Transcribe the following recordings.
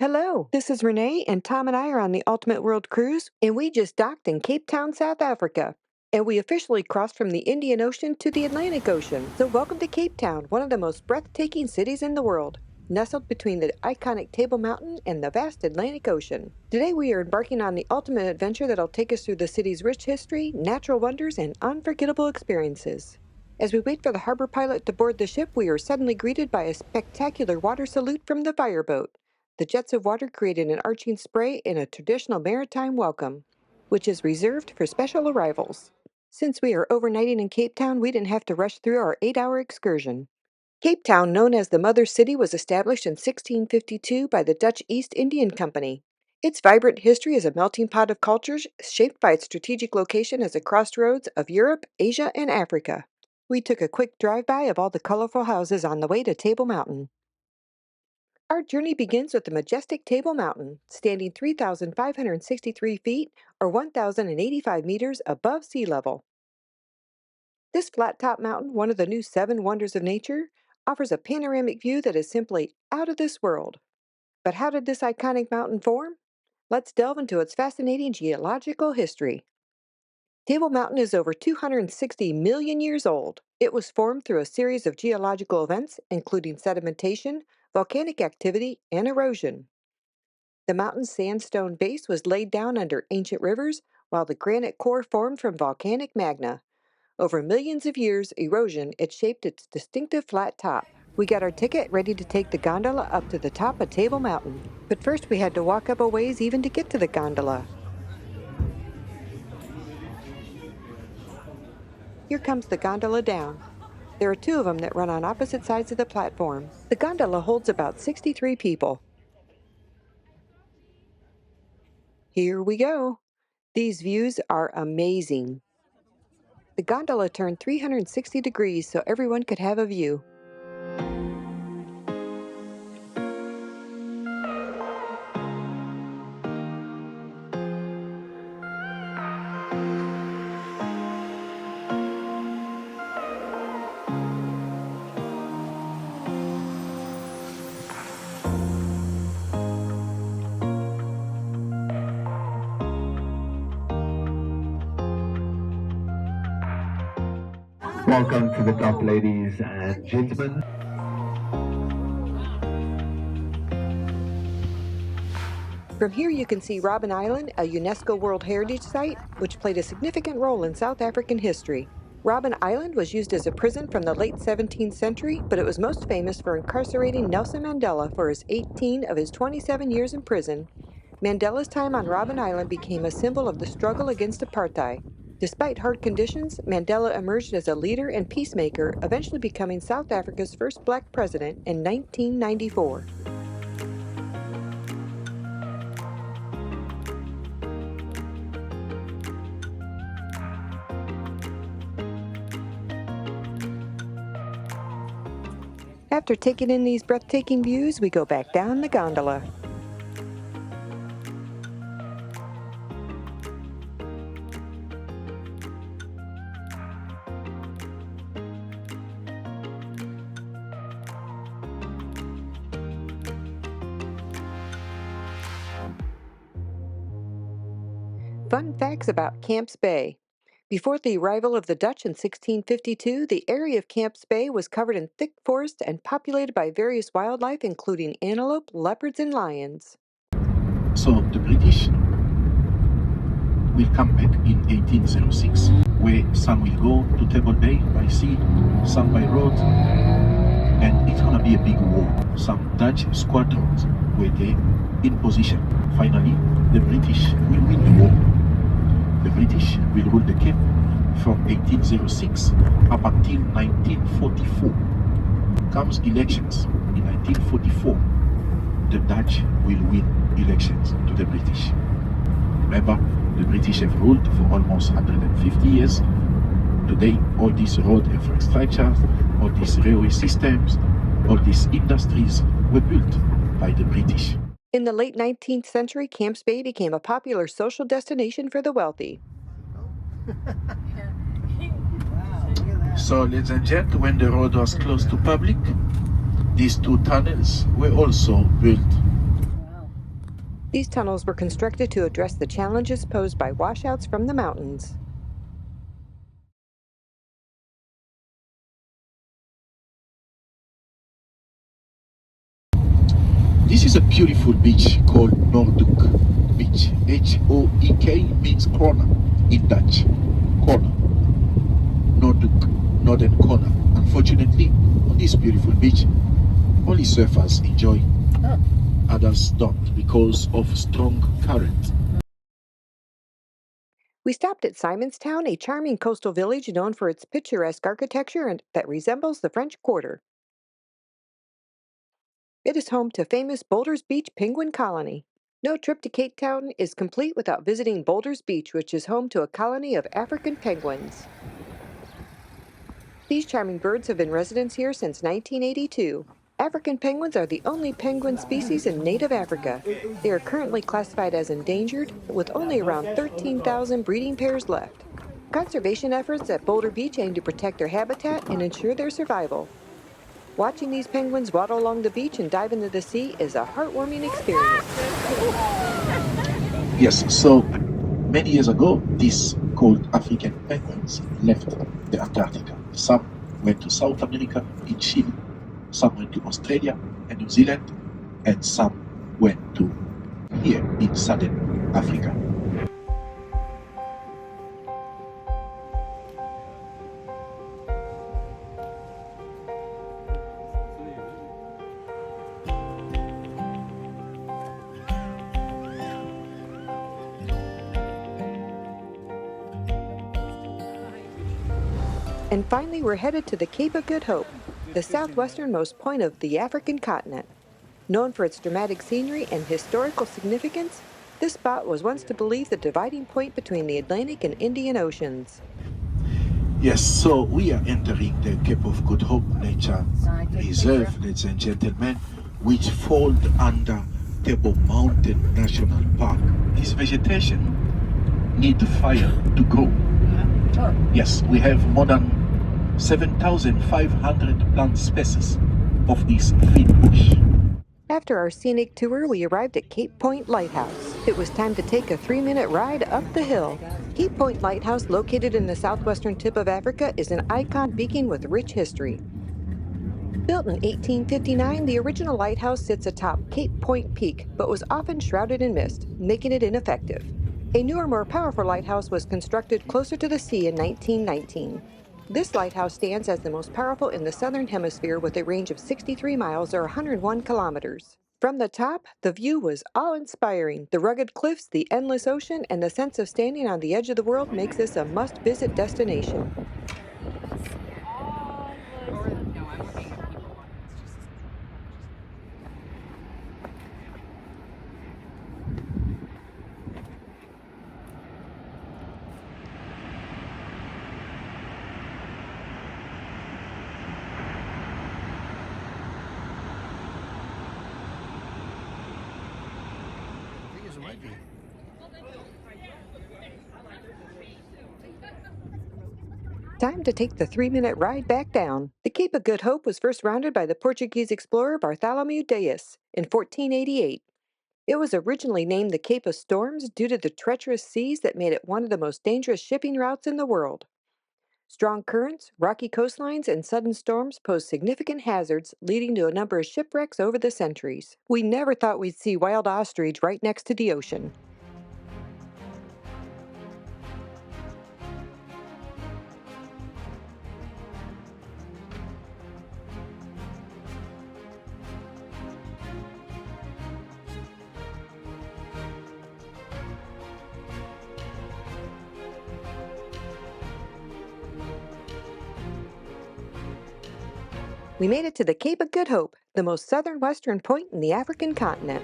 Hello, this is Renee, and Tom and I are on the Ultimate World Cruise, and we just docked in Cape Town, South Africa. And we officially crossed from the Indian Ocean to the Atlantic Ocean. So, welcome to Cape Town, one of the most breathtaking cities in the world, nestled between the iconic Table Mountain and the vast Atlantic Ocean. Today, we are embarking on the ultimate adventure that'll take us through the city's rich history, natural wonders, and unforgettable experiences. As we wait for the harbor pilot to board the ship, we are suddenly greeted by a spectacular water salute from the fireboat. The jets of water created an arching spray in a traditional maritime welcome, which is reserved for special arrivals. Since we are overnighting in Cape Town, we didn't have to rush through our 8-hour excursion. Cape Town, known as the Mother City, was established in 1652 by the Dutch East Indian Company. Its vibrant history is a melting pot of cultures shaped by its strategic location as a crossroads of Europe, Asia, and Africa. We took a quick drive-by of all the colorful houses on the way to Table Mountain. Our journey begins with the majestic Table Mountain, standing 3,563 feet or 1,085 meters above sea level. This flat-top mountain, one of the new 7 wonders of nature, offers a panoramic view that is simply out of this world. But how did this iconic mountain form? Let's delve into its fascinating geological history. Table Mountain is over 260 million years old. It was formed through a series of geological events, including sedimentation, volcanic activity, and erosion. The mountain's sandstone base was laid down under ancient rivers, while the granite core formed from volcanic magma. Over millions of years' erosion, it shaped its distinctive flat top. We got our ticket ready to take the gondola up to the top of Table Mountain. But first we had to walk up a ways even to get to the gondola. Here comes the gondola down. There are 2 of them that run on opposite sides of the platform. The gondola holds about 63 people. Here we go. These views are amazing. The gondola turned 360 degrees so everyone could have a view. Welcome to the top, ladies and gentlemen. From here you can see Robben Island, a UNESCO World Heritage Site, which played a significant role in South African history. Robben Island was used as a prison from the late 17th century, but it was most famous for incarcerating Nelson Mandela for his 18 of his 27 years in prison. Mandela's time on Robben Island became a symbol of the struggle against apartheid. Despite hard conditions, Mandela emerged as a leader and peacemaker, eventually becoming South Africa's first black president in 1994. After taking in these breathtaking views, we go back down the gondola. Fun facts about Camps Bay. Before the arrival of the Dutch in 1652, the area of Camps Bay was covered in thick forest and populated by various wildlife, including antelope, leopards, and lions. So the British will come back in 1806, where some will go to Table Bay by sea, some by road, and it's gonna be a big war. Some Dutch squadrons were there in position. Finally, the British will win the war. The British will rule the Cape from 1806 up until 1944. Comes elections. In 1944, the Dutch will win elections to the British. Remember, the British have ruled for almost 150 years. Today, all these road infrastructures, all these railway systems, all these industries were built by the British. In the late 19th century, Camps Bay became a popular social destination for the wealthy. So, ladies and gentlemen, when the road was closed to public, these 2 tunnels were also built. These tunnels were constructed to address the challenges posed by washouts from the mountains. This is a beautiful beach called Noordhoek Beach. H-O-E-K means corner in Dutch. Corner. Noordhoek, northern corner. Unfortunately, on this beautiful beach, only surfers enjoy. Others don't because of strong current. We stopped at Simonstown, a charming coastal village known for its picturesque architecture and that resembles the French Quarter. It is home to famous Boulders Beach penguin colony. No trip to Cape Town is complete without visiting Boulders Beach, which is home to a colony of African penguins. These charming birds have been residents here since 1982. African penguins are the only penguin species in native Africa. They are currently classified as endangered, with only around 13,000 breeding pairs left. Conservation efforts at Boulder Beach aim to protect their habitat and ensure their survival. Watching these penguins waddle along the beach and dive into the sea is a heartwarming experience. Yes, so many years ago, these cold African penguins left the Antarctica. Some went to South America in Chile, some went to Australia and New Zealand, and some went to here in Southern Africa. And finally, we're headed to the Cape of Good Hope, the southwesternmost point of the African continent. Known for its dramatic scenery and historical significance, this spot was once to believe the dividing point between the Atlantic and Indian Oceans. Yes, so we are entering the Cape of Good Hope Nature Reserve, ladies and gentlemen, which falls under Table Mountain National Park. This vegetation needs fire to grow. Yes, we have more than 7,500 plant species of this thin bush. After our scenic tour, we arrived at Cape Point Lighthouse. It was time to take a 3-minute ride up the hill. Cape Point Lighthouse, located in the southwestern tip of Africa, is an icon beacon with rich history. Built in 1859, the original lighthouse sits atop Cape Point Peak, but was often shrouded in mist, making it ineffective. A newer, more powerful lighthouse was constructed closer to the sea in 1919. This lighthouse stands as the most powerful in the southern hemisphere with a range of 63 miles or 101 kilometers. From the top, the view was awe-inspiring. The rugged cliffs, the endless ocean, and the sense of standing on the edge of the world makes this a must-visit destination. Time to take the 3-minute ride back down. The Cape of Good Hope was first rounded by the Portuguese explorer Bartholomew Dias in 1488. It was originally named the Cape of Storms due to the treacherous seas that made it one of the most dangerous shipping routes in the world. Strong currents, rocky coastlines, and sudden storms pose significant hazards, leading to a number of shipwrecks over the centuries. We never thought we'd see wild ostrich right next to the ocean. We made it to the Cape of Good Hope, the most southern-western point in the African continent.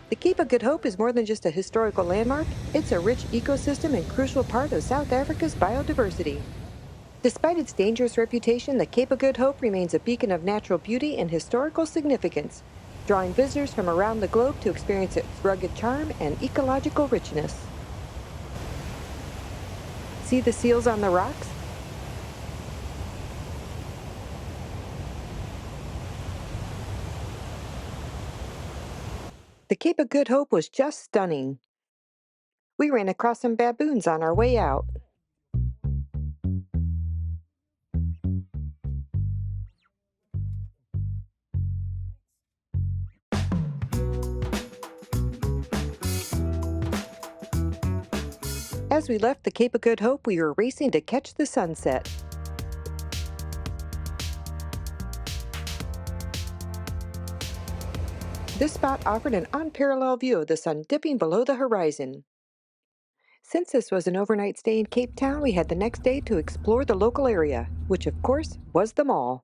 The Cape of Good Hope is more than just a historical landmark, it's a rich ecosystem and crucial part of South Africa's biodiversity. Despite its dangerous reputation, the Cape of Good Hope remains a beacon of natural beauty and historical significance, drawing visitors from around the globe to experience its rugged charm and ecological richness. See the seals on the rocks? The Cape of Good Hope was just stunning. We ran across some baboons on our way out. As we left the Cape of Good Hope, we were racing to catch the sunset. This spot offered an unparalleled view of the sun dipping below the horizon. Since this was an overnight stay in Cape Town, we had the next day to explore the local area, which of course was the mall.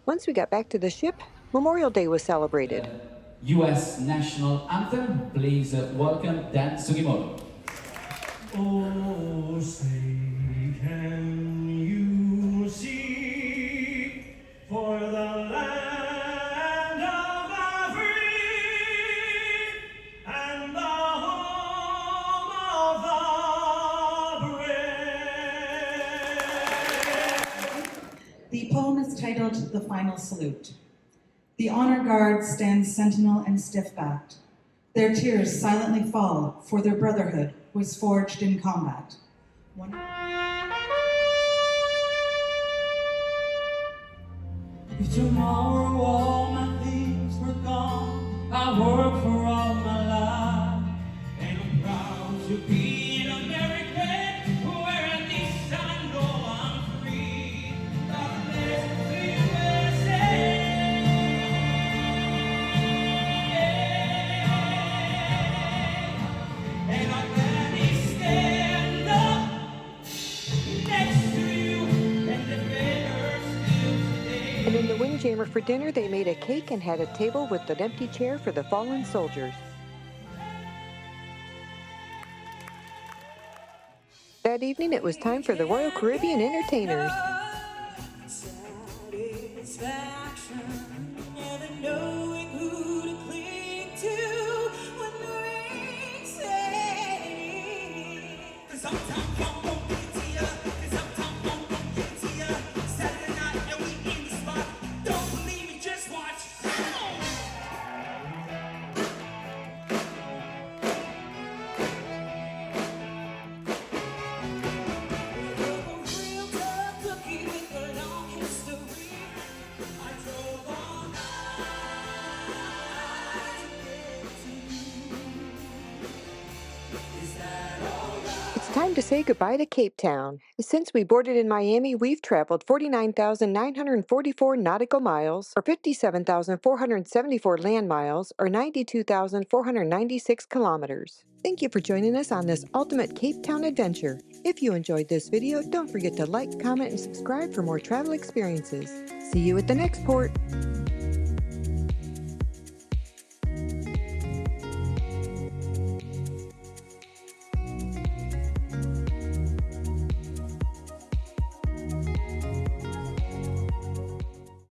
Once we got back to the ship, Memorial Day was celebrated. U.S. national anthem, please welcome Dan Sugimoto. Oh, say can you see for the land of the free and the home of the brave? The poem is titled The Final Salute. The honor guard stands sentinel and stiff-backed. Their tears silently fall, for their brotherhood was forged in combat. If tomorrow all my things were gone, I worked for all my life, and I'm proud to be an American, where at least I know I'm free. God bless the USA. And I'm gladly stand up next to you and defend her still today. And in the Windjammer for dinner, they made a cake and had a table with an empty chair for the fallen soldiers. That evening, it was time for the Royal Caribbean Entertainers. Satisfaction, never knowing who to cling to when the rain sings. 'Cause sometimes I'm gonna get to ya, 'cause sometimes I'm gonna get to ya. Saturday night and we in the spot. Don't believe me, just watch. Real tough cookie with a long history. I drove all night to get to you. Is that alright? It's time to say goodbye to Cape Town. Since we boarded in Miami, we've traveled 49,944 nautical miles, or 57,474 land miles, or 92,496 kilometers. Thank you for joining us on this ultimate Cape Town adventure. If you enjoyed this video, don't forget to like, comment, and subscribe for more travel experiences. See you at the next port.